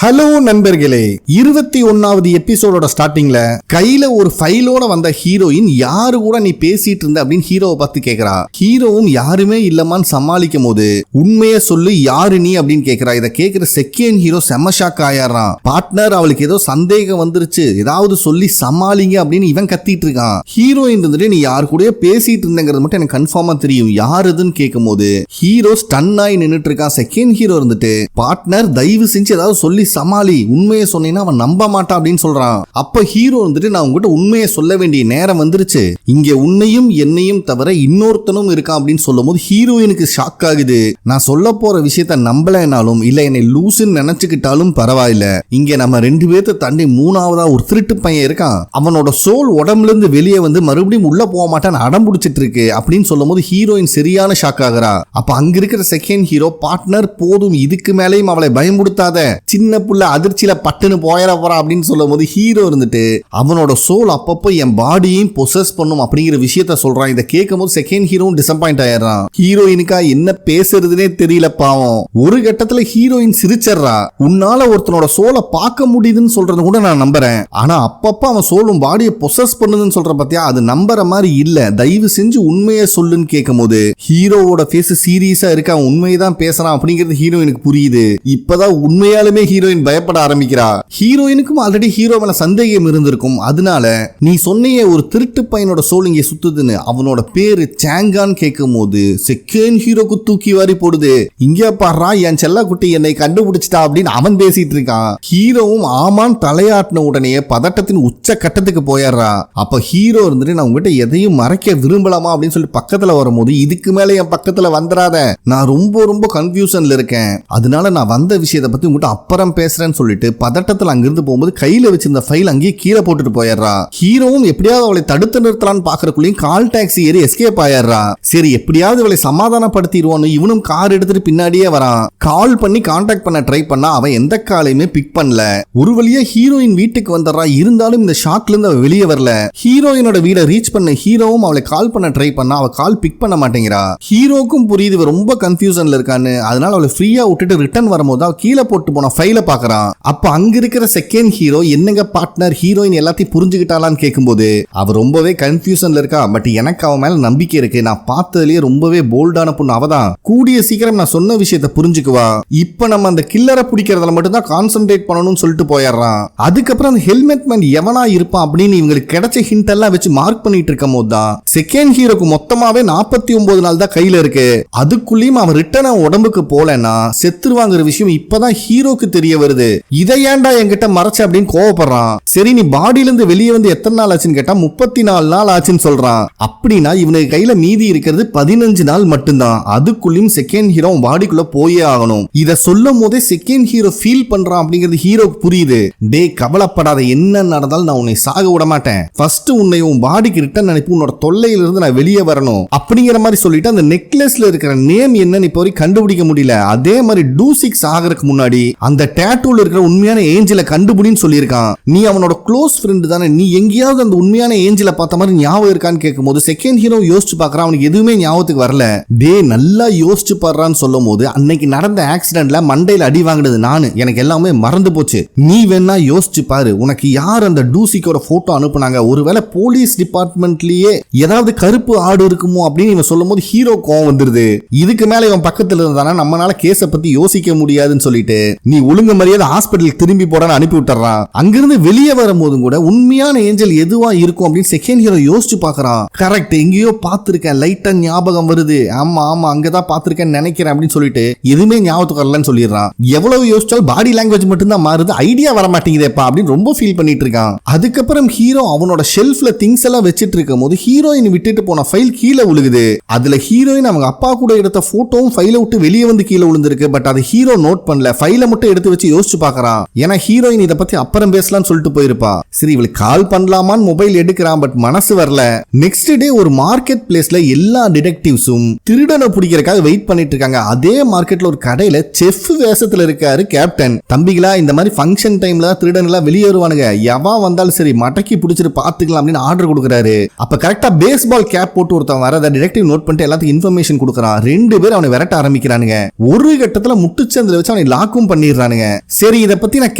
Hello நண்பர்களே, 21வது எபிசோடோட ஸ்டார்டிங்ல கையில ஒரு ஃபைலோட வந்த ஹீரோயின் யாரு கூட நீ பேசிட்டு இருந்த அப்படின்னு ஹீரோவை பார்த்து கேக்குறா. ஹீரோவும் யாருமே இல்லமான்னு சமாளிக்கும் போது உண்மையை சொல்லு, யாரு நீ அப்படின்னு கேக்குறா. இதை கேக்குற செகண்ட் ஹீரோ செம்ம ஷாக் ஆயிடுறான். பார்ட்னர் அவளுக்கு ஏதோ சந்தேகம் வந்துருச்சு, ஏதாவது சொல்லி சமாளிங்க அப்படின்னு இவன் கத்திட்டு இருக்கான். ஹீரோயின் இருந்துட்டு நீ யாரு கூட பேசிட்டு இருந்தங்கிறது மட்டும் எனக்கு கன்ஃபார்மா தெரியும், யாருதுன்னு கேட்கும் போது ஹீரோ ஸ்டன் ஆகி நின்னுட்டு இருக்கான். செகண்ட் ஹீரோ இருந்துட்டு பார்ட்னர் தயவு செஞ்சு ஏதாவது சொல்லி சமாளி, உண்மையை சொன்னீங்கன்னா அவன் நம்ப மாட்டான் அப்படின்னு சொல்றான். அப்ப ஹீரோ வந்துட்டு நான் உங்ககிட்ட உண்மையை சொல்ல வேண்டிய நேரம் வந்துருச்சு, இங்க உன்னையும் என்னையும் தவிர இன்னொருத்தனும் இருக்கான் அப்படின்னு சொல்லும் போது ஹீரோயினுக்கு ஷாக் ஆகுது. நான் சொல்ல போற விஷயத்த நம்பலனாலும் இல்ல என்னை லூசுன்னு நினைச்சுக்கிட்டாலும் பரவாயில்ல, இங்க நம்ம ரெண்டு பேர்த்த தாண்டி மூணாவதா ஒரு திருட்டு பையன் இருக்கான், அவனோட சோல் உடம்புல இருந்து வெளியே வந்து மறுபடியும் உள்ள போக மாட்டான்னு அடம் பிடிச்சிட்டு இருக்கு அப்படின்னு சொல்லும் போது ஹீரோயின் சரியான ஷாக் ஆகுறா. அப்ப அங்க இருக்கிற செகண்ட் ஹீரோ பார்ட்னர் போதும், இதுக்கு மேலேயும் அவளை பயமுடுத்தாத, சின்ன புள்ள அதிர்ச்சியில பட்டுன்னு போயிட போறா அப்படின்னு சொல்லும் போது ஹீரோ இருந்துட்டு அவனோட சோல் அப்பப்போ என் பாடியையும் பொசஸ் பண்ணும் அப்படிங்கிற விஷயத்த சொல்றான். இதை கேட்கும் போது செகண்ட் ஹீரோ டிசப்பாயிண்ட் ஆயிடுறான். ஹீரோயினுக்கா என்ன பேசுறதுனே தெரியல பாவம். ஒரு கட்டத்துல ஹீரோயின் சிரிச்சர்றா, உன்னால ஒருத்தனோட சோலை பார்க்க முடியுதுன்னு சொல்றது கூட நான் நம்புறேன், ஆனா அப்பப்ப அவன் சோலும் பாடியை பொசஸ் பண்ணுதுன்னு சொல்ற பத்தியா, அது நம்புற மாதிரி இல்ல, தயவு செஞ்சு உண்மையை சொல்லுன்னு கேட்கும் போது ஹீரோவோட ஃபேஸ் சீரியஸா இருக்கு, அவன் உண்மையதான் பேசுறான் அப்படிங்கிறது ஹீரோயினுக்கு புரியுது. இப்பதான் உண்மையாலுமே ஹீரோயின் பயப்பட ஆரம்பிக்கிறா. ஹீரோயினுக்கும் ஆல்ரெடி ஹீரோ மேல சந்தேகம் இருந்திருக்கும், அதனால நீ சொன்னியே ஒரு திருட்டு பையனோட சோல் இங்கே சுத்துதுன்னு, அவனோட பேரு சாங்கான்னு கேட்கும் போது செகண்ட் ஹீரோக்கு தூக்கி வாரி போடுது. இங்க பாடுறா என் செல்ல குட்டி என்னை கண்டுபிடிச்சிட்டா அப்படின்னு அவன் பேசிட்டு இருக்கான். ஹீரோவும் ஆமான் தலையாட்டின உடனே பதட்டத்தின் உச்ச கட்டத்துக்கு போயிடுறா. அப்ப ஹீரோ இருந்துட்டு நான் உங்ககிட்ட எதையும் மறைக்க விரும்பலாமா அப்படின்னு சொல்லி பக்கத்துல வரும்போது இதுக்கு மேல என் பக்கத்துல வந்துடாத, நான் ரொம்ப கன்ஃபியூஷன்ல இருக்கேன், அதனால நான் வந்த விஷயத்தை பத்தி உங்ககிட்ட அப்புறம் பேசுறேன்னு சொல்லிட்டு பதட்டத்தில் அங்கிருந்து போகும்போது கையில வச்சிருந்த ஃபைல் அங்கேயே கீழே போட்டுட்டு போயிடுறா. ஹீரோவும் எப்படியாவது அவளை தடுத்து நிறுத்தலான்னு பாக்குறக்குள்ளேயும் கால் டாக்ஸி ஏறி எஸ்கேப் ஆயிடுறா. சரி எப்படியாவது அவளை சமாதானப்படுத்திடுவான்னு இவனும் கார் எடுத்துட்டு பின்னாடியே வரான். கால் பண்ணி கான்டாக்ட் பண்ண ட்ரை பண்ணா அவன் எந்த காலையுமே பிக் பண்ணல. ஒரு வழியா ஹீரோயின் வீட்டுக்கு வந்துடுறா. இருந்தாலும் இந்த ஷாக்ல இருந்து அவ வெளியே வரல. ஹீரோயினோட வீடை ரீச் பண்ண ஹீரோவும் அவளை கால் பண்ண ட்ரை பண்ணா அவ கால் பிக் பண்ண மாட்டேங்கிறா. ஹீரோக்கும் புரியுது ரொம்ப கன்ஃபியூஷன்ல இருக்கான்னு, அதனால அவளை ஃப்ரீயா விட்டுட்டு ரிட்டர்ன் வரும்போது அவ கீழே போட்டு போன ஃபைல பாக்குறான். அப்ப அங்க இருக்கிற செகண்ட் ஹீரோ என்னங்க பார்ட்னர் ஹீரோயின் எல்லாத்தையும் புரிஞ்சுக்கிட்டாலான்னு கேட்கும்போது அவ ரொம்பவே கன்ஃபியூஷன்ல இருக்கா. பட் எனக்கு அவன் மேல நம்பிக்கை இருக்கு, நான் பார்த்ததுலயே ரொம்பவே போல்டான பொண்ணு அவதான், கூடிய சீக்கிரம் நான் சொன்ன விஷயத்தை புரிஞ்சுக்குவா, இப்ப நம்ம அந்த கில்லரை பிடிக்கிறதுல மட்டும் தான் கான்சென்ட்ரேட் பண்ணணும்னு சொல்லிட்டு போயிடுறான். அதுக்கப்புறம் அந்த ஹெல்மெட் மேன் எவனா இருப்பான் அப்படின்னு இவங்களுக்கு கிடைச்ச ஹிண்ட் எல்லாம் வச்சு மார்க் பண்ணிட்டு இருக்கும் போது தான் செகண்ட் ஹீரோக்கு மொத்தமாவே 49 நாள் தான் கையில இருக்கு. அதுக்குள்ளேயும் அவன் ரிட்டர்ன் உடம்புக்கு போலன்னா செத்துருவாங்கிற விஷயம் இப்பதான் ஹீரோக்கு தெரிய வருது. இதை ஏன்டா என்கிட்ட மறைச்ச அப்படின்னு கோவப்படுறான். சரி நீ பாடியில இருந்து வெளியே வந்து எத்தனை நாள் ஆச்சுன்னு கேட்டா 34 நாள் ஆச்சுன்னு சொல்றான். அப்படின்னா இவனுக்கு கையில மீதி இருக்கிறது 15 நாள் மட்டும்தான். அதுக்குள்ளயும் செகண்ட் ஹீரோ பாடிக்குள்ள போயே ஆகணும். இத சொல்லும் போதே செகண்ட் ஹீரோ ஃபீல் பண்றான் அப்படிங்கிறது ஹீரோக்கு புரியுது. டே கவலைப்படாத, என்ன நடந்தாலும் நான் உன்னை சாக விட மாட்டேன், ஃபர்ஸ்ட் உன்னை உன் பாடிக்கு ரிட்டர்ன் அனுப்பி உன்னோட தொல்லையில இருந்து நான் வெளியே வரணும் அப்படிங்கிற மாதிரி சொல்லிட்டு அந்த நெக்லஸ்ல இருக்கிற நேம் என்னன்னு இப்போ வரைக்கும் கண்டுபிடிக்க முடியல. அதே மாதிரி டூசிக்ஸ் ஆகிறதுக்கு முன்னாடி அந்த டேட்டூல இருக்கிற உண்மையான ஏஞ்சலை கண்டுபிடின்னு சொல்லியிருக்கான். நீ அவனோட க்ளோஸ் ஃப்ரெண்ட் தானே, நீ எங்கேயாவது அந்த உண்மையான ஏஞ்சலை பார்த்த மாதிரி ஞாபகம் இருக்கான்னு கேட்கும்போது செகண்ட் ஹீரோ யோசிச்சு பார்க்கறான். அவனுக்கு எதுவுமே ஞாபகத்துக்கு வரல. டே நல்லா யோசிச்சு பாடுறான்னு சொல்லும் போது அன்னைக்கு நடந்த ஆக்சிடென்ட்ல மண்டையில அடி வாங்கினது நானு, எனக்கு எல்லாமே மறந்து போச்சு, நீ வேணா யோசிச்சு பாரு, உனக்கு யார் அந்த டூசிக்கோட போட்டோ அனுப்புனாங்க, ஒருவேளை போலீஸ் டிபார்ட்மெண்ட்லயே ஏதாவது கருப்பு ஆடு இருக்குமோ அப்படின்னு இவன் சொல்லும் போது ஹீரோ கோவம் வந்துருது. இதுக்கு மேல இவன் பக்கத்துல இருந்தானா நம்மளால கேஸ பத்தி யோசிக்க முடியாதுன்னு சொல்லிட்டு நீ ஒழுங்கு மரியாதை ஹாஸ்பிட்டல் திரும்பி போடான்னு அனுப்பி விட்டுறான். அங்கிருந்து வெளியே வரும்போதும் கூட உண்மையான ஏஞ்சல் எதுவா இருக்கும் அப்படின்னு செகண்ட் ஹீரோ யோசிச்சு பாக்குறான். கரெக்ட், எங்கேயோ பாத்திருக்கேன், லைட்டா ஞாபகம் வருது, ஆமா அங்கதான் பாத்திருக்கேன்னு நினைக்கிறேன் அப்படின்னு சொல்லிட்டு எதுவுமே ஞாபகத்துக்கு வரலன்னு சொல்லிடுறான். எவ்வளவு யோசிச்சாலும் பாடி லாங்குவேஜ் மட்டும் தான் மாறுது, ஐடியா வர மாட்டேங்குதேப்பா அப்படின்னு ரொம்ப ஃபீல் பண்ணிட்டு இருக்கான். அதுக்கப்புறம் ஹீரோ அவனோட ஷெல்ஃப்ல திங்ஸ் எல்லாம் வச்சிட்டு இருக்கும் போது ஹீரோயின் விட்டுட்டு போன ஃபைல் கீழே விழுகுது. அதுல ஹீரோயின் அவங்க அப்பா கூட எடுத்த போட்டோவும் ஃபைல விட்டு வெளியே வந்து கீழே விழுந்திருக்கு. பட் அதை ஹீரோ நோட் பண்ணல, ஃபைல மட்டும் எடுத்து வச்சு யோசிச்சு பாக்குறான். ஏன்னா ஹீரோயின் இதை பத்தி அப்புறம் பேசலாம்னு சொல்லிட்டு போயிருப்பா. சரி இவளுக்கு கால் பண்ணலாமான்னு மொபைல் எடுக்கிறான், பட் மனசு வரல. நெக்ஸ்ட் டே ஒரு மார்க்கெட் பிளேஸ்ல எல்லா டிடெக்டிவ்ஸும் திருடனை பிடிக்கிறதுக்காக வெயிட் பண்ணிட்டு இருக்காங்க. அதே மார்க்கெட்ல ஒரு கடையில செஃப் வேஷத்துல இருக்காரு கேப்டன். தம்பிகளா இந்த மாதிரி ஃபங்க்ஷன் டைம்ல திருடன் எல்லாம் வெளியே வருவானுங்க, எவா வந்தாலும் சரி மடக்கி பிடிச்சிட்டு பாத்துக்கலாம் அப்படின்னு ஆர்டர் கொடுக்குறாரு. அப்ப கரெக்டா பேஸ்பால் கேப் போட்டு ஒருத்தன் வரத டிடெக்டிவ் நோட் பண்ணிட்டு எல்லாத்துக்கும் இன்ஃபர்மேஷன் கொடுக்குறான். ரெண்டு பேரும் அவனை விரட்ட ஆரம்பிக்கிறானுங்க. ஒரு கட்டத்துல முட்டுச்சந்தில வச்சு அவனை லாக்கும் பண்ணிடுறானுங்க. சரி இத பத்தி நான்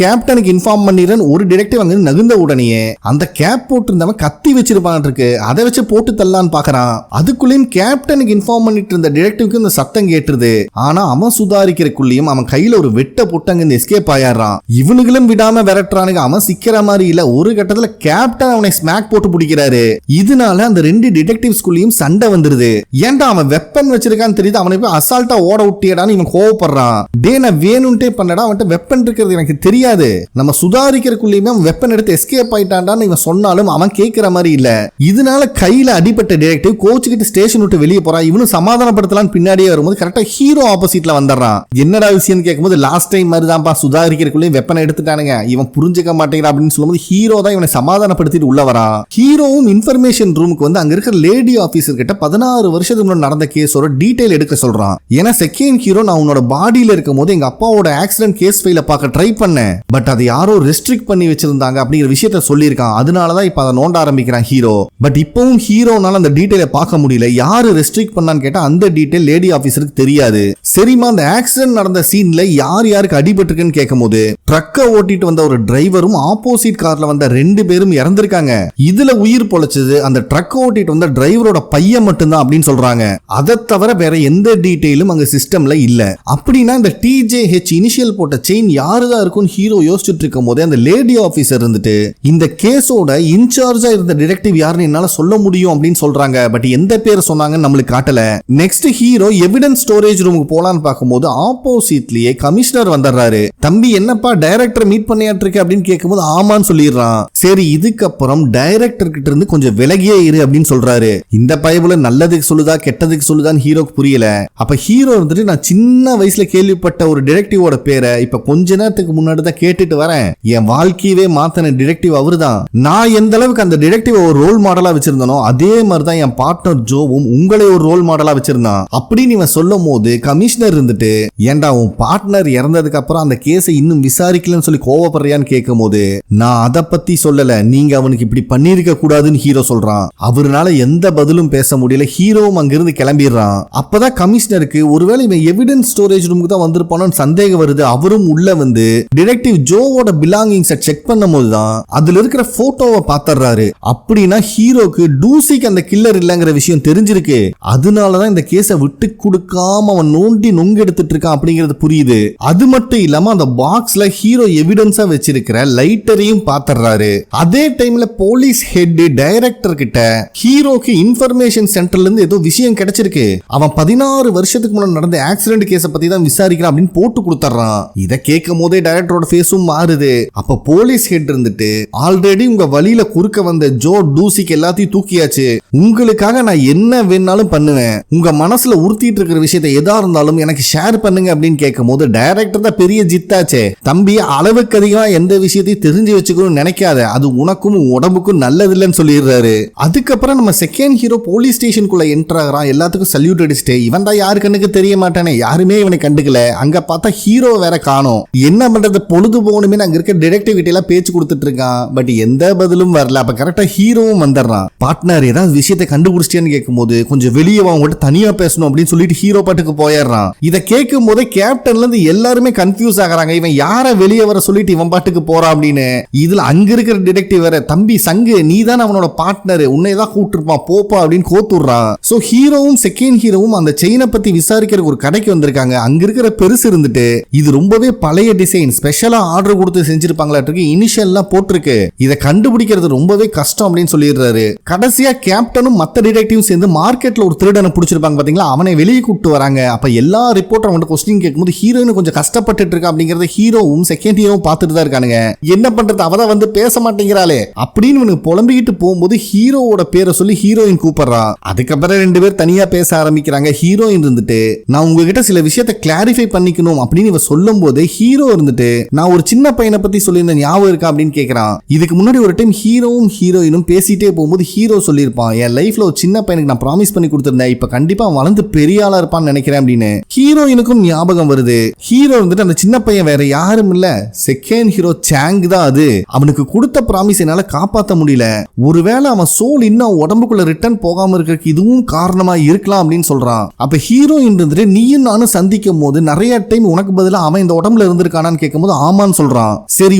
கேப்டனுக்கு இன்ஃபார்ம் பண்ணிடுறேன் ஒரு டிடெக்டிவ் அங்க நகுந்த உடனே அந்த கேப் போட்டிருந்தவன் கத்தி வச்சிருப்பான் இருக்கு, அதை வச்சு போட்டு தள்ளலான்னு பாக்குறான். அதுக்குள்ளேயும் கேப்டனுக்கு இன்ஃபார்ம் பண்ணிட்டு இருந்த டிடெக்டிவ்க்கு இந்த சத்தம் கேட்டுருது. ஆனா அவன் சுதாரிக்கிறக்குள்ளேயும் அவன் கையில ஒரு வெட்ட போட்டு அங்க எஸ்கேப் ஆயிடுறான். இவனுங்களும் விடாம விரட்டுறானுங்க. அவன் சிக்கிற மாதிரி இல்ல. ஒரு கட்டத்துல கேப்டன் அவனை ஸ்மாக் போட்டு பிடிக்கிறாரு. இதனால அந்த ரெண்டு டிடெக்டிவ்ஸ்குள்ளேயும் சண்டை வந்துருது. ஏன்டா அவன் வெப்பன் வச்சிருக்கான்னு தெரியுது, அவனை போய் அசால்ட்டா ஓட விட்டியடான்னு இவன் கோவப்படுறான். டே நான் வேணும்ட்டே பண்ணடா, அவன்கிட்ட வெப்பன் இருக்கிறது எனக்கு தெரியாது, நம்ம சுதாரிக்கிறக்குள்ளேயுமே அவன் வெப்பன் எடுத்து எஸ்கேப் ஆயிட்டான்டான்னு இவன் சொன்னாலும் அவன் கேட்கிற மாதிரி இல்ல. இதனால கையில அடிப்பட்ட டிடெக்டிவ் கோச்சுக்கிட்டு ஸ்டேஷன் விட்டு வெளியே போறான். இவனும் சமாதானப்படுத்தலான்னு பின்னாடியே வரும்போது கரெக்டா ஹீரோ ஆப்போசிட்ல வந்துடுறான். என்னடா விஷயம் கேட்கும்போது லாஸ்ட் டைம் மாதிரி தான்ப்பா, சுதாரிக்கிறக்குள்ளேயும் வெப்பனை எடுத்துட்டானுங்க, இவன் புரிஞ்சுக்க மாட்டேங்கிறான் அப்படின்னு சொல்லும்போது ஹீரோ தான் இவனை சமாதானப்படுத்திட்டு உள்ள வரான். ஹீரோவும் இன்ஃபர்மேஷன் ரூமுக்கு வந்து அங்க இருக்கிற லேடி ஆபீசர் கிட்ட 16 வருஷத்துக்கு முன்னாடி நடந்த கேஸோட டீடைல் எடுக்க சொல்றான். ஏன்னா செகண்ட் ஹீரோ நான் உன்னோட பாடியில இருக்கும் போது எங்க அப்பாவோட ஆக்சிடென்ட் கேஸ் ஃபைல பார்க்க ட்ரை பண்ணேன், பட் அதை யாரோ ரெஸ்ட்ரிக்ட் பண்ணி வச்சிருந்தாங்க அப்படிங்கிற விஷயத்த சொல்லியிருக்கான். அதனாலதான் இப்ப அதை நோண்ட ஆரம்பிக்கிறான் ஹீரோ. பட் இப்பவும் ஹீரோனால அந்த டீடைலை பார்க்க முடியல. யாரு ரெஸ்ட்ரிக்ட் பண்ணான்னு கேட்டா அந்த டீடைல் லேடி ஆபீசருக்கு தெரியாது. சரிமா அந்த ஆக்சிடென்ட் நடந்த சீன்ல யார் யாருக்கு அடிபட்டிருக்குன்னு கேட்கும் போது ட்ரக்கை ஓட்டிட்டு வந்த ஒரு டிரைவரும் ஆப்போசிட் கார்ல வந்த 2 பேரும் இறந்திருக்காங்க. இதுல உயிர் பொழைச்சது அந்த ட்ரக் ஓட்டிட்டு வந்த டிரைவரோட பையன் மட்டும்தான் அப்படின்னு சொல்றாங்க. அதை தவிர வேற எந்த டீடைலும் அங்க சிஸ்டம்ல இல்ல. அப்படின்னா இந்த TJH இனிஷியல் போட்ட செயின் யாருதான் இருக்கும்னு ஹீரோ யோசிச்சுட்டு இருக்கும் போதே அந்த லேடி ஆபீசர் இருந்துட்டு இந்த கேஸோட இன்சார்ஜா இருந்த டிடெக்டிவ் யாருன்னு என்னால சொல்ல முடியும் அப்படின்னு சொல்றாங்க. பட் எந்த பேர் சொன்னாங்கன்னு நம்மளுக்கு காட்டல. நெக்ஸ்ட் ஹீரோ எவிடன்ஸ் ஸ்டோரேஜ் ரூமுக்கு போலான்னு பார்க்கும்போது ஆப்போசிட்லயே கமிஷனர் வந்துடுறாரு. தம்பி என்னப்பா டைரக்டர் மீட் பண்ணியாட்டு இருக்கு அப்படின்னு கேட்கும்போது ஆமான்னு சொல்லிடுறான். சரி இதுக்கப்புறம் டைரக்டர் கிட்ட இருந்து கொஞ்சம் விலகியே இரு அப்படின்னு சொல்றாரு. இந்த பைபிள நல்லதுக்கு சொல்லுதா கெட்டதுக்கு சொல்லுதான்னு ஹீரோக்கு புரியல. அப்ப ஹீரோ வந்துட்டு நான் சின்ன வயசுல கேள்விப்பட்ட ஒரு டிடெக்டிவோட பேரை இப்ப கொஞ்ச நேரத்துக்கு முன்னாடி தான் கேட்டுட்டு வரேன். என் வாழ்க்கையவே மாத்தின டிடெக்டிவ் அவருதான். நான் எந்த அளவுக்கு அந்த டிடெக்டிவ் ஒரு ரோல் மாடலா வச்சிருந்தனோ அதே மாதிரிதான் என் பார்ட்னர் ஜோவும் உங்களை ஒரு ரோல் மாடலா வச்சிருந்தான் அப்படின்னு இவன் சொல்லும் போது கமிஷனர் இருந்துட்டு ஏன்டா உன் பார்ட்னர் இறந்ததுக்கு அப்புறம் அந்த கேஸை இன்னும் விசாரிக்கலன்னு சொல்லி கோவப்படுறியான்னு கேட்கும் போது நான் அதை பத்தி சொல்லல, நீங்க அவனுக்கு இப்படி பண்ணிருக்க கூடாதுன்னு ஹீரோ சொல்றான். அவருனால எந்த பதிலும் பேச முடியல. ஹீரோவும் அங்கிருந்து கிளம்பிடுறான். அப்பதான் கமிஷனருக்கு ஒருவேளை இவன் எவிடன்ஸ் ஸ்டோரேஜ் ரூமுக்கு தான் வந்திருப்பானு சந்தேகம் வருது. அவரும் உள்ள வந்து டிடெக்டிவ் ஜோவோட பிலாங்கிங்ஸை செக் பண்ணும் போதுதான் அதுல இருக்கிற போட்டோவை பாத்துறாரு. அப்படின்னா ஹீரோக்கு டூசிக்கு அந்த கில்லர் இல்லங்கிற விஷயம் தெரிஞ்சிருக்கு. அதனாலதான் இந்த கேஸை விட்டு கொடுக்காம அவன் நோண்டி நொங்கு எடுத்துட்டு இருக்கான் அப்படிங்கிறது புரியுது. அது மட்டும் இல்லாம அந்த பாக்ஸ்ல ஹீரோ எவிடன்ஸா வச்சிருக்கிற லைட்டரையும் பாத்துறாரு. அதே டைம்ல போலீஸ் ஹெட் டைரக்டர் கிட்ட ஹீரோக்கு இன்ஃபர்மேஷன் சென்டர்ல இருந்து ஏதோ விஷயம் கிடைச்சிருக்கு, அவன் 16 வருஷத்துக்கு முன்னாடி நடந்த ஆக்சிடென்ட் கேஸை பத்தி தான் விசாரிக்கிறான் அப்படின்னு போட்டு கொடுத்துறான். இதை கேட்கும் போதே டைரக்டரோட ஃபேஸும் மாறுது. அப்ப போலீஸ் ஹெட் இருந்துட்டு ஆல்ரெடி உங்க வழியில குறுக்க வந்த ஜோ டூசிக்கு எல்லாத்தையும் தூக்கியாச்சு, உங்களுக்காக நான் என்ன வேணாலும் பண்ணுவேன், உங்க மனசுல உறுத்திட்டு இருக்கிற விஷயத்தை எதா இருந்தாலும் எனக்கு ஷேர் பண்ணுங்க அப்படின்னு கேட்கும் போது டைரக்டர் தான் பெரிய ஜித்தாச்சே, தம்பி அளவுக்கு அதிகமா எந்த விஷயத்தையும் தெரிஞ்சு வச்சுக்கணும்னு நினைக்காத, அது உனக்கும் உடம்புக்கும் நல்லதில்லைன்னு சொல்லிடுறாரு. அதுக்கப்புறம் நம்ம செகண்ட் ஹீரோ போலீஸ் ஸ்டேஷனுக்குள்ள என்டர் ஆகிறான். எல்லாத்துக்கும் சல்யூட் அடிச்சுட்டு இவன் தான் யாரு கண்ணுக்கு தெரிய மாட்டானே, யாருமே இவனை கண்டுக்கல. அங்க பார்த்தா ஹீரோ வேற காணோம். என்ன பண்றது, பொழுது போகணுமே அங்க இருக்க டிடெக்டிவ் கிட்ட எல்லாம் பேச்சு கொடுத்துட்டு இருக்கான். பட் எந்த பதிலும் வரல. அப்ப கரெக்டா ஹீரோவும் வந்துடுறான். பார்ட்னர் ஏதாவது விஷயத்தை கண்டுபிடிச்சிட்டேன்னு கேட்கும்போது கொஞ்சம் வெளியே அவங்ககிட்ட தனியா பேசணும் அப்படின்னு சொல்லிட்டு ஹீரோ பாட்டுக்கு போயிடுறான். இதை கேட்கும் போதே கேப்டன்ல இருந்து எல்லாருமே கன்ஃபியூஸ் ஆகுறாங்க. இவன் யார வெளியே வர சொல்லிட்டு இவன் பாட்டுக்கு போறான் அப்படின்னு. இதுல அங்க இருக்கிற டிடெக்டிவ் வேற தம்பி சங்கு நீ தான் அவனோட பார்ட்னர், உன்னையதான் கூப்பிட்டுருப்பான் போப்பா அப்படின்னு கோத்துடுறான். சோ ஹீரோவும் செகண்ட் ஹீரோவும் அந்த செயினை பத்தி விசாரிக்கிறதுக்கு ஒரு கடைக்கு வந்திருக்காங்க. அங்க இருக்கிற பெருசு இருந்துட்டு இது ரொம்பவே பழைய டிசைன், ஸ்பெஷலா ஆர்டர் கொடுத்து செஞ்சிருப்பாங்களாட்டிருக்கு, இனிஷியல்லாம் போட்டிருக்கு, இதை கண்டுபிடிக்கிறது ரொம்பவே கஷ்டம் அப்படின்னு சொல்லிடுறாரு. கடைசியா கேப்டனும் மத்த டிடெக்டிவும் சேர்ந்து மார்க்கெட்ல ஒரு திருடனை பிடிச்சிருப்பாங்க பாத்தீங்களா, அவனை வெளியே கூப்பிட்டு வராங்க. அப்ப எல்லா ரிப்போர்ட்டர் அவன்கிட்ட கொஸ்டின் கேட்கும்போது ஹீரோயின் கொஞ்சம் கஷ்டப்பட்டு இருக்கா அப்படிங்கறத ஹீரோவும் செகண்ட் ஹீரோவும் பார்த்துட்டு தான் இருக்கானுங்க. என்ன பண்றது, அவதான் வந்து பேச மாட்டேங்கிறாளே அப்படின்னு இவனுக்கு புலம்பிக்கிட்டு போகும்போது ஹீரோவோட பேரை சொல்லி ஹீரோயின் கூப்பிடுறா. அதுக்கப்புறம் 2 பேர் தனியா பேச ஆரம்பிக்கிறாங்க. ஹீரோயின் இருந்துட்டு நான் உங்ககிட்ட சில விஷயத்தை கிளாரிஃபை பண்ணிக்கணும் அப்படின்னு இவ சொல்லும் போது ஹீரோ இருந்துட்டு நான் ஒரு சின்ன பையனை பத்தி சொல்லியிருந்த ஞாபகம் இருக்கா அப்படின்னு கேட்கிறான். இதுக்கு முன்னாடி ஒரு டைம் ஹீரோவும் ஹீரோயினும் பேசிட்டே போகும்போது ஹீரோ சொல்லியிருப்பான், என் லைஃப்ல ஒரு சின்ன பையனுக்கு நான் ப்ராமிஸ் பண்ணி கொடுத்திருந்தேன், இப்ப கண்டிப்பா வளர்ந்து பெரிய ஆளா இருப்பான்னு நினைக்கிறேன் அப்படின்னு. ஹீரோயினுக்கும் ஞாபகம் வருது. ஹீரோ இருந்துட்டு அந்த சின்ன பையன் வேற யாரும் இல்ல, செகண்ட் ஹீரோ சாங் தான். அது அவனுக்கு கொடுத்த ப்ராமிஸ் என்னால காப்பாற்ற முடியல, ஒருவேளை அவன் சோல் இன்னும் உடம்புக்குள்ள ரிட்டர்ன் போகாம இருக்கிறதுக்கு இதுவும் காரணமா இருக்கலாம் அப்படின்னு சொல்றான். அப்ப ஹீரோயின் இருந்துட்டு நீயும் நானும் சந்திக்கும் போது நிறைய டைம் உனக்கு பதிலா அவன் இந்த உடம்புல உடம்புல இருந்திருக்கானான்னு கேட்கும்போது ஆமான்னு சொல்றான். சரி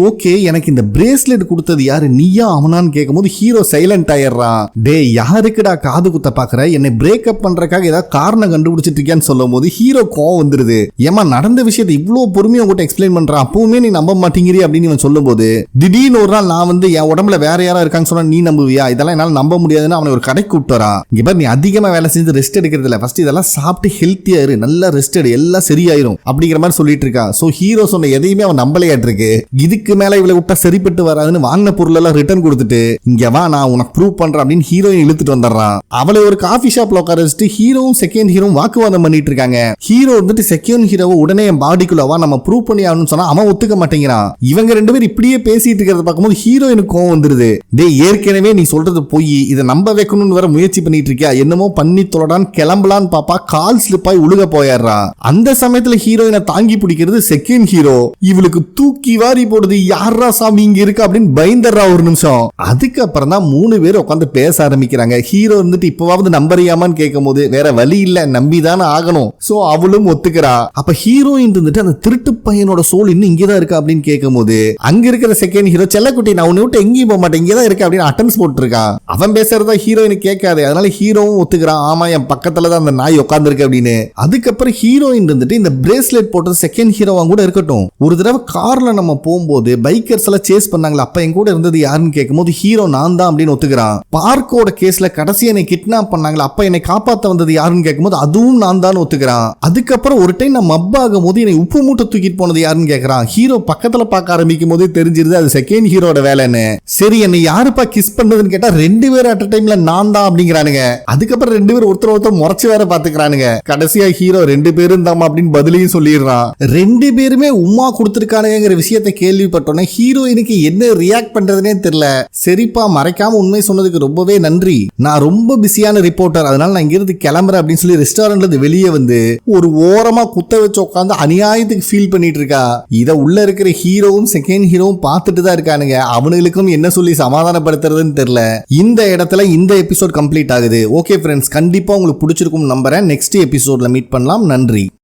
ஓகே, எனக்கு இந்த பிரேஸ்லெட் கொடுத்தது யாரு, நீயா அவனான்னு கேட்கும்போது ஹீரோ சைலண்ட் ஆயிடுறான். டே யாருக்குடா காது குத்த பாக்குற, என்னை பிரேக்கப் பண்றதுக்காக ஏதாவது காரணம் கண்டுபிடிச்சிட்டு இருக்கியான்னு சொல்லும் போது ஹீரோ கோவம் வந்துருது. ஏமா நடந்த விஷயத்தை இவ்வளவு பொறுமையா உங்ககிட்ட எக்ஸ்பிளைன் பண்றான், அப்பவுமே நீ நம்ப மாட்டேங்கிறீ அப்படின்னு இவன் சொல்லும் போது திடீர்னு ஒரு நாள் நான் வந்து என் உடம்புல வேற யாரா இருக்கான்னு சொன்னா நீ நம்புவியா, இதெல்லாம் என்னால நம்ப முடியாதுன்னு அவனை ஒரு கடைக்கு கூப்பிட்டு வரான். இங்க பாரு, நீ அதிகமா வேலை செஞ்சு ரெஸ்ட் எடுக்கிறது இல்ல, ஃபர்ஸ்ட் இதெல்லாம் சாப்பிட்டு ஹெல்த்தியா இரு, நல்லா ரெஸ்ட் எடு, எல்லாம் சரியாயிரும் அப்படிங்கிற மாதிரி சொல்லிட்டு இருக்கா. சோ ஹீரோ சொன்ன எதையுமே அவன் நம்பலையாட்டு இருக்கு. இதுக்கு மேல இவளை விட்டா சரிப்பட்டு வராதுன்னு வாங்கின பொருள் எல்லாம் ரிட்டர்ன் கொடுத்துட்டு இங்க வா நான் உனக்கு ப்ரூவ் பண்றேன் அப்படின்னு ஹீரோயின் இழுத்துட்டு வந்துடுறான். அவளை ஒரு காஃபி ஷாப்ல உட்கார வச்சுட்டு ஹீரோவும் செகண்ட் ஹீரோவும் வாக்குவாதம் பண்ணிட்டு இருக்காங்க. ஹீரோ வந்துட்டு செகண்ட் ஹீரோவை உடனே என் பாடிக்குள்ளவா நம்ம ப்ரூவ் பண்ணி ஆகணும்னு சொன்னா அவன் ஒத்துக்க மாட்டேங்கிறான். இவங்க ரெண்டு பேரும் இப்படியே பேசிட்டு இருக்கிறத பார்க்கும்போது ஹீரோயினுக்கு கோவம் வந்துருது. டே ஏற்கனவே நீ சொல்றது போய் இதை நம்ப வைக்கணும்னு வர முயற்சி பண்ணிட்டு இருக்கியா, என்னமோ பண்ணி தொலைடான்னு கிளம்பலான்னு பாப்பா கால் ஸ்லிப்பாய் உழுக போயிடுறா. அந்த சமயத்துல ஹீரோயினை தாங்கி பிடிக்கிறது செகண்ட் ஹீரோ. இவளுக்கு தூக்கி வாரி போடுது, யாரா சாமி இங்க இருக்கு அப்படின்னு பயந்துடுறா ஒரு நிமிஷம். அதுக்கப்புறம் தான் 3 பேர் உட்காந்து பேச ஆரம்பிக்கிறாங்க. ஹீரோ வந்துட்டு இப்பவாவது நம்பறியாமான்னு கேட்கும் போது வேற வழி இல்ல, நம்பிதானே ஆகணும். சோ அவளும் ஒத்துக்கிறா. அப்ப ஹீரோயின் இருந்துட்டு அந்த திருட்டு பையனோட சோல் இன்னும் இங்கதான் இருக்கா அப்படின்னு கேட்கும் போது அங்க இருக்கிற செகண்ட் ஹீரோ செல்லக்குட்டி நான் உன்னை விட்டு எங்கேயும் போக மாட்டேன், இங்கதான் இருக்க அப்படின்னு அட்டன்ஸ் போட்டுருக்கான். அவன் பேசுறதா ஹீரோயினுக்கு கேட்காது. அதனால ஹீரோவும் ஒத்துக்கிறான், ஆமா என் பக்கத்துல தான் அந்த நாய் உட்கார்ந்துருக்கு அப்படின்னு. அதுக்கப்புறம் ஹீரோயின் இருந்துட்டு இந்த பிரேஸ்லெட் போட்டது செகண்ட் ஹீரோவா கூட இருக்கட்டும், ஒரு தடவை கார்ல நம்ம போகும்போது பைக்கர்ஸ் எல்லாம் சேஸ் பண்ணாங்களா, அப்ப என் கூட இருந்தது யாருன்னு கேட்கும்போது ஹீரோ நான் தான் அப்படின்னு ஒத்துக்கிறான். பார்க்கோட கேஸ்ல கடைசி என்னை கிட்னாப் பண்ணாங்களா, அப்ப என்னை காப்பாத்த வந்தது யாருன்னு கேட்கும்போது அதுவும் நான் தான் ஒத்துக்கிறான். அதுக்கப்புறம் ஒரு டைம் நான் மப் ஆகும் போது என்னை உப்பு மூட்டை தூக்கிட்டு போனது யாருன்னு கேட்கறான். ஹீரோ பக்கத்துல பார்க்க ஆரம்பிக்கும் போதே தெரிஞ்சிருது அது செகண்ட் ஹீரோட வேலைன்னு. சரி என்னை யாருப்பா கிஸ் பண்ணதுன்னு கேட்டா 2 பேரும் அட் டைம்ல நான் தான் அப்படிங்கிறானுங்க. அதுக்கப்புறம் 2 பேரும் ஒருத்தர் முறைச்சு வேற பாத்துக்கிறானுங்க. கடைசியா ஹீரோ 2 பேரும் தான் அப்படின்னு பதிலையும் சொல்லிடுறான். 2 பேருமே உமா கொடுத்திருக்கானுங்கிற விஷயத்தை கேள்விப்பட்டோன்னே ஹீரோயினுக்கு என்ன ரியாக்ட் பண்றதுனே தெரியல. சரிப்பா மறைக்காம உண்மை சொன்னதுக்கு ரொம்பவே நன்றி, நான் ரொம்ப பிஸியான ரிப்போர்ட்டர், அதனால நான் இங்கிருந்து கிளம்புறேன் அப்படின்னு சொல்லி ரெஸ்டாரண்ட்ல வெளியே வந்து ஒரு ஓரமா குத்த வச்சு உட்காந்து அநியாயத்துக்கு ஃபீல் பண்ணிட்டு இருக்கா. இத உள்ள இருக்கிற ஹீரோவும் செகண்ட் ஹீரோவும் பார்த்துட்டு தான் இருக்கானுங்க. அவனுங்களுக்கும் என்ன சொல்லி சமாதானப்படுத்துறதுன்னு தெரியல. இந்த இடத்துல இந்த எபிசோட் கம்ப்ளீட் ஆகுது. ஓகே ஃப்ரெண்ட்ஸ், கண்டிப்பா உங்களுக்கு பிடிச்சிருக்கும் நம்புறேன். நெக்ஸ்ட் எபிசோட்ல மீட் பண்ணலாம். நன்றி.